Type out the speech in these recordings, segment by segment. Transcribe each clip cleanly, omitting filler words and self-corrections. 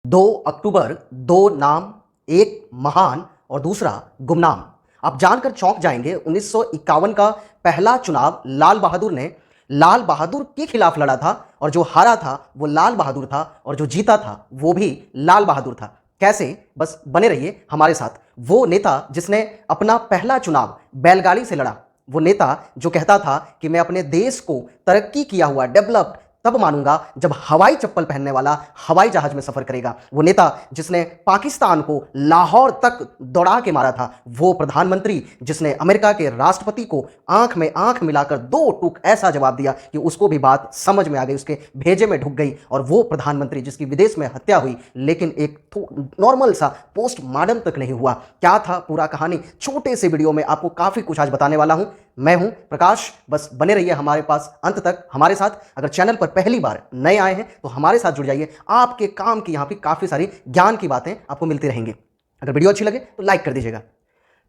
2 अक्टूबर, दो नाम, एक महान और दूसरा गुमनाम। आप जानकर चौंक जाएंगे, 1951 का पहला चुनाव लाल बहादुर के खिलाफ लड़ा था और जो हारा था वो लाल बहादुर था और जो जीता था वो भी लाल बहादुर था। कैसे? बस बने रहिए हमारे साथ। वो नेता जिसने अपना पहला चुनाव बैलगाड़ी से लड़ा, वो नेता जो कहता था कि मैं अपने देश को तरक्की किया हुआ, डेवलप्ड तब मानूंगा जब हवाई चप्पल पहनने वाला हवाई जहाज में सफर करेगा। वो नेता जिसने पाकिस्तान को लाहौर तक दौड़ा के मारा था। वो प्रधानमंत्री जिसने अमेरिका के राष्ट्रपति को आंख में आंख मिलाकर दो टूक ऐसा जवाब दिया कि उसको भी बात समझ में आ गई, उसके भेजे में ढुक गई। और वो प्रधानमंत्री जिसकी विदेश में हत्या हुई लेकिन एक नॉर्मल सा पोस्टमार्टम तक नहीं हुआ। क्या था पूरा कहानी? छोटे से वीडियो में आपको काफी कुछ आज बताने वाला हूं। मैं हूं प्रकाश, बस बने रहिए हमारे पास अंत तक हमारे साथ। अगर चैनल पर पहली बार नए आए हैं तो हमारे साथ जुड़ जाइए। आपके काम की यहां पे काफी सारी ज्ञान की बातें आपको मिलती रहेंगी। अगर वीडियो अच्छी लगे तो लाइक कर दीजिएगा।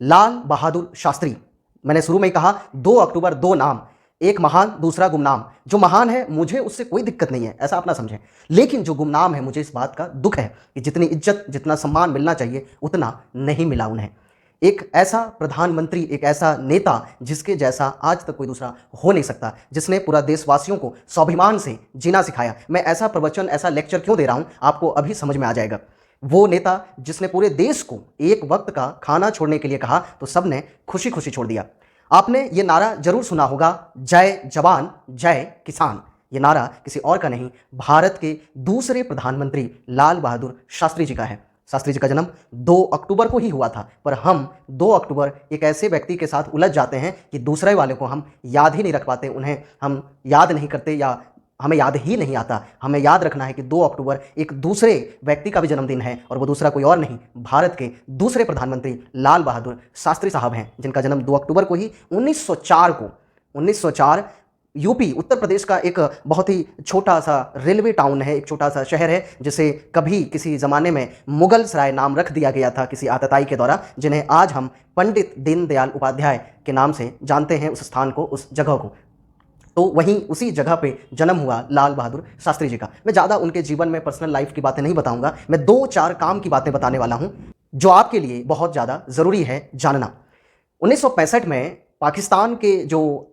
लाल बहादुर शास्त्री, मैंने शुरू में ही कहा 2 अक्टूबर, दो नाम, एक महान दूसरा गुमनाम। जो महान है मुझे उससे कोई दिक्कत नहीं है, ऐसा आप ना समझें, लेकिन जो गुमनाम है मुझे इस बात का दुख है कि जितनी इज्जत जितना सम्मान मिलना चाहिए उतना नहीं मिला उन्हें। एक ऐसा प्रधानमंत्री, एक ऐसा नेता जिसके जैसा आज तक कोई दूसरा हो नहीं सकता, जिसने पूरा देशवासियों को स्वाभिमान से जीना सिखाया। मैं ऐसा प्रवचन, ऐसा लेक्चर क्यों दे रहा हूं आपको अभी समझ में आ जाएगा। वो नेता जिसने पूरे देश को एक वक्त का खाना छोड़ने के लिए कहा तो सबने खुशी खुशी छोड़ दिया। आपने ये नारा जरूर सुना होगा, जय जवान जय किसान। ये नारा किसी और का नहीं, भारत के दूसरे प्रधानमंत्री लाल बहादुर शास्त्री जी का है। शास्त्री जी का जन्म 2 अक्टूबर को ही हुआ था, पर हम 2 अक्टूबर एक ऐसे व्यक्ति के साथ उलझ जाते हैं कि दूसरे वाले को हम याद ही नहीं रख पाते, उन्हें हम याद नहीं करते या हमें याद ही नहीं आता। हमें याद रखना है कि 2 अक्टूबर एक दूसरे व्यक्ति का भी जन्मदिन है और वो दूसरा कोई और नहीं, भारत के दूसरे प्रधानमंत्री लाल बहादुर शास्त्री साहब हैं, जिनका जन्म 2 अक्टूबर को ही 1904 यूपी उत्तर प्रदेश का एक बहुत ही छोटा सा रेलवे टाउन है, एक छोटा सा शहर है जिसे कभी किसी ज़माने में मुगल सराय नाम रख दिया गया था किसी आतताई के द्वारा, जिन्हें आज हम पंडित दीनदयाल उपाध्याय के नाम से जानते हैं, उस स्थान को, उस जगह को। तो वहीं उसी जगह पे जन्म हुआ लाल बहादुर शास्त्री जी का। मैं ज़्यादा उनके जीवन में पर्सनल लाइफ की बातें नहीं बताऊंगा, मैं 2-4 काम की बातें बताने वाला हूं जो आपके लिए बहुत ज़्यादा ज़रूरी है जानना। 1965 में पाकिस्तान के जो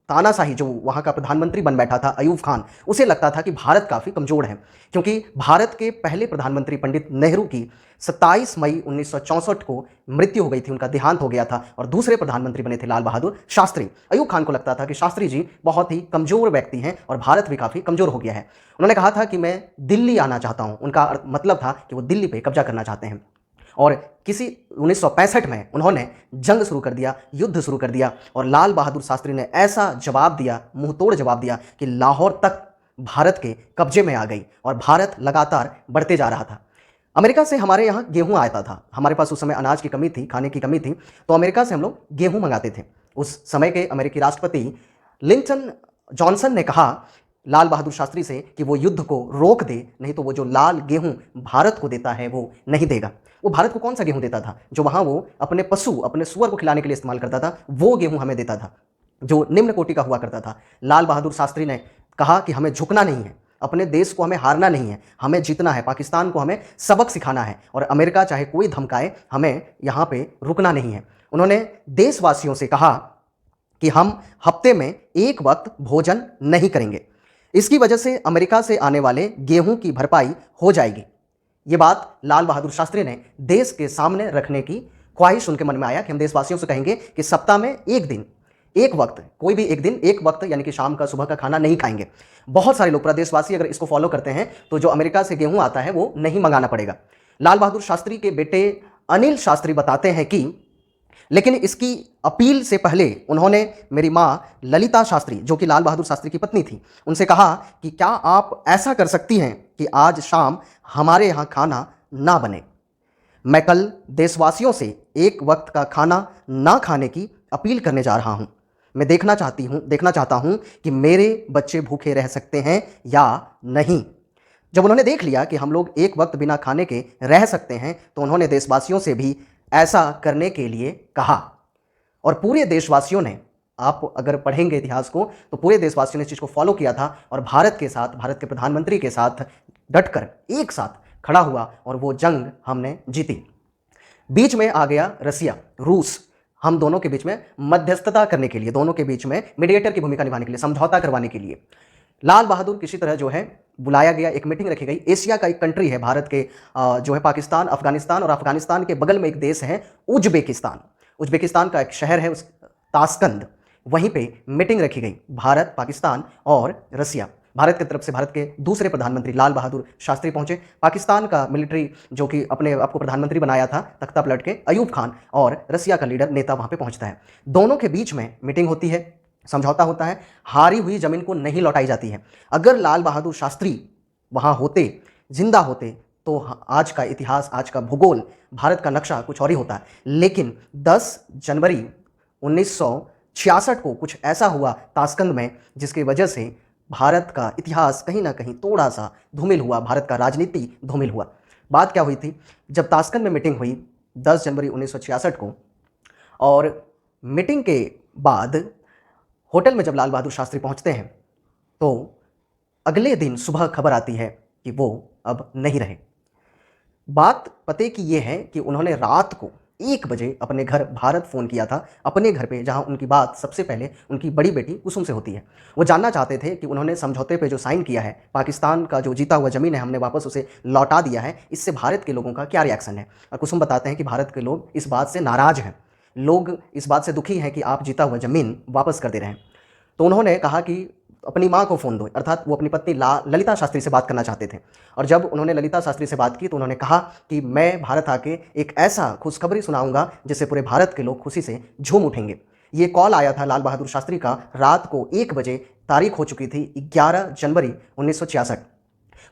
तानाशाही जो वहाँ का प्रधानमंत्री बन बैठा था अयूब खान, उसे लगता था कि भारत काफ़ी कमज़ोर है, क्योंकि भारत के पहले प्रधानमंत्री पंडित नेहरू की 27 मई 1964 को मृत्यु हो गई थी, उनका देहांत हो गया था और दूसरे प्रधानमंत्री बने थे लाल बहादुर शास्त्री। अयूब खान को लगता था कि शास्त्री जी बहुत ही कमज़ोर व्यक्ति हैं और भारत भी काफ़ी कमज़ोर हो गया है। उन्होंने कहा था कि मैं दिल्ली आना चाहता हूँ, उनका मतलब था कि वो दिल्ली पर कब्जा करना चाहते हैं। और किसी 1965 में उन्होंने जंग शुरू कर दिया, युद्ध शुरू कर दिया और लाल बहादुर शास्त्री ने ऐसा जवाब दिया, मुंह तोड़ जवाब दिया कि लाहौर तक भारत के कब्जे में आ गई और भारत लगातार बढ़ते जा रहा था। अमेरिका से हमारे यहाँ गेहूं आता था, हमारे पास उस समय अनाज की कमी थी, खाने की कमी थी, तो अमेरिका से हम लोग गेहूं मंगाते थे। उस समय के अमेरिकी राष्ट्रपति लिंकन जॉनसन ने कहा लाल बहादुर शास्त्री से कि वो युद्ध को रोक दे, नहीं तो वो जो लाल गेहूं भारत को देता है वो नहीं देगा। वो भारत को कौन सा गेहूं देता था? जो वहाँ वो अपने पशु, अपने सुअर को खिलाने के लिए इस्तेमाल करता था, वो गेहूं हमें देता था, जो निम्न कोटि का हुआ करता था। लाल बहादुर शास्त्री ने कहा कि हमें झुकना नहीं है, अपने देश को हमें हारना नहीं है, हमें जीतना है, पाकिस्तान को हमें सबक सिखाना है और अमेरिका चाहे कोई धमकाए, हमें यहाँ पे रुकना नहीं है। उन्होंने देशवासियों से कहा कि हम हफ्ते में एक वक्त भोजन नहीं करेंगे, इसकी वजह से अमेरिका से आने वाले गेहूं की भरपाई हो जाएगी। ये बात लाल बहादुर शास्त्री ने देश के सामने रखने की ख्वाहिश उनके मन में आया कि हम देशवासियों से कहेंगे कि सप्ताह में एक दिन, एक वक्त, कोई भी एक दिन, एक वक्त यानी कि शाम का, सुबह का खाना नहीं खाएंगे। बहुत सारे लोग, प्रदेशवासी अगर इसको फॉलो करते हैं तो जो अमेरिका से गेहूं आता है वो नहीं मंगाना पड़ेगा। लाल बहादुर शास्त्री के बेटे अनिल शास्त्री बताते हैं कि लेकिन इसकी अपील से पहले उन्होंने मेरी माँ ललिता शास्त्री, जो कि लाल बहादुर शास्त्री की पत्नी थी, उनसे कहा कि क्या आप ऐसा कर सकती हैं कि आज शाम हमारे यहाँ खाना ना बने। मैं कल देशवासियों से एक वक्त का खाना ना खाने की अपील करने जा रहा हूँ। मैं देखना चाहता हूँ कि मेरे बच्चे भूखे रह सकते हैं या नहीं। जब उन्होंने देख लिया कि हम लोग एक वक्त बिना खाने के रह सकते हैं तो उन्होंने देशवासियों से भी ऐसा करने के लिए कहा और पूरे देशवासियों ने आप अगर पढ़ेंगे इतिहास को तो पूरे देशवासियों ने इस चीज़ को फॉलो किया था और भारत के साथ, भारत के प्रधानमंत्री के साथ डटकर एक साथ खड़ा हुआ और वो जंग हमने जीती। बीच में आ गया रसिया, रूस, हम दोनों के बीच में मध्यस्थता करने के लिए, दोनों के बीच में मीडिएटर की भूमिका निभाने के लिए, समझौता करवाने के लिए लाल बहादुर किसी तरह जो है बुलाया गया, एक मीटिंग रखी गई। एशिया का एक कंट्री है भारत के जो है पाकिस्तान, अफगानिस्तान, और अफगानिस्तान के बगल में एक देश है उज्बेकिस्तान। उज्बेकिस्तान का एक शहर है उस ताशकंद, वहीं पे मीटिंग रखी गई, भारत, पाकिस्तान और रसिया। भारत की तरफ से भारत के दूसरे प्रधानमंत्री लाल बहादुर शास्त्री पहुंचे। पाकिस्तान का मिलिट्री जो कि अपने आपको प्रधानमंत्री बनाया था तख्ता पलट के, अयूब खान, और रसिया का लीडर नेता वहां पे पहुंचता है। दोनों के बीच में मीटिंग होती है, समझौता होता है, हारी हुई जमीन को नहीं लौटाई जाती है। अगर लाल बहादुर शास्त्री वहां होते, जिंदा होते, तो आज का इतिहास, आज का भूगोल, भारत का नक्शा कुछ और ही होता है। लेकिन 10 जनवरी 1966 को कुछ ऐसा हुआ ताशकंद में जिसकी वजह से भारत का इतिहास कहीं ना कहीं थोड़ा सा धूमिल हुआ, भारत का राजनीति धूमिल हुआ। बात क्या हुई थी, जब ताशकंद में मीटिंग हुई 10 जनवरी 1966 को, और मीटिंग के बाद होटल में जब लाल बहादुर शास्त्री पहुंचते हैं तो अगले दिन सुबह खबर आती है कि वो अब नहीं रहे। बात पते की ये है कि उन्होंने रात को 1 बजे अपने घर भारत फ़ोन किया था, अपने घर पे, जहां उनकी बात सबसे पहले उनकी बड़ी बेटी कुसुम से होती है। वो जानना चाहते थे कि उन्होंने समझौते पे जो साइन किया है, पाकिस्तान का जो जीता हुआ ज़मीन है हमने वापस उसे लौटा दिया है, इससे भारत के लोगों का क्या रिएक्शन है। और कुसुम बताते हैं कि भारत के लोग इस बात से नाराज़ हैं, लोग इस बात से दुखी हैं कि आप जीता हुआ ज़मीन वापस कर दे रहे हैं। तो उन्होंने कहा कि अपनी माँ को फ़ोन दो, अर्थात वो अपनी पत्नी ललिता शास्त्री से बात करना चाहते थे। और जब उन्होंने ललिता शास्त्री से बात की तो उन्होंने कहा कि मैं भारत आके एक ऐसा खुशखबरी सुनाऊंगा जिससे पूरे भारत के लोग खुशी से झूम उठेंगे। ये कॉल आया था लाल बहादुर शास्त्री का रात को 1 बजे, तारीख हो चुकी थी 11 जनवरी 1966।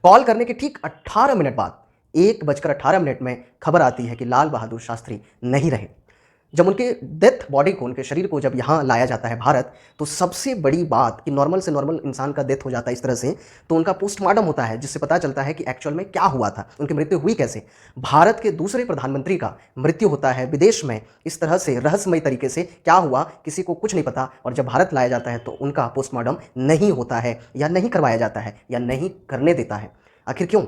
कॉल करने के ठीक 18 मिनट बाद, 1:18 में खबर आती है कि लाल बहादुर शास्त्री नहीं रहे। जब उनके डेथ बॉडी को, उनके शरीर को जब यहाँ लाया जाता है भारत, तो सबसे बड़ी बात कि नॉर्मल से नॉर्मल इंसान का डेथ हो जाता है इस तरह से, तो उनका पोस्टमार्टम होता है जिससे पता चलता है कि एक्चुअल में क्या हुआ था, उनकी मृत्यु हुई कैसे। भारत के दूसरे प्रधानमंत्री का मृत्यु होता है विदेश में, इस तरह से रहस्यमय तरीके से क्या हुआ किसी को कुछ नहीं पता। और जब भारत लाया जाता है तो उनका पोस्टमार्टम नहीं होता है, या नहीं करवाया जाता है, या नहीं करने देता है। आखिर क्यों?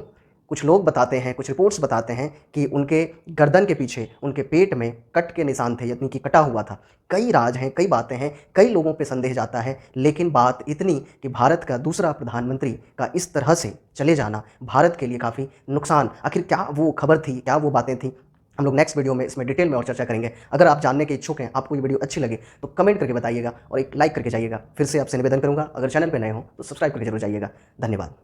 कुछ लोग बताते हैं, कुछ रिपोर्ट्स बताते हैं कि उनके गर्दन के पीछे, उनके पेट में कट के निशान थे, यानी कि कटा हुआ था। कई राज हैं, कई बातें हैं, कई लोगों पे संदेह जाता है, लेकिन बात इतनी कि भारत का दूसरा प्रधानमंत्री का इस तरह से चले जाना भारत के लिए काफ़ी नुकसान। आखिर क्या वो खबर थी, क्या वो बातें थी, हम लोग नेक्स्ट वीडियो में इसमें डिटेल में और चर्चा करेंगे। अगर आप जानने के इच्छुक हैं, आपको ये वीडियो अच्छी लगे तो कमेंट करके बताइएगा और एक लाइक करके जाइएगा। फिर से आपसे निवेदन करूंगा, अगर चैनल पर नए हो तो सब्सक्राइब करके जरूर जाइएगा। धन्यवाद।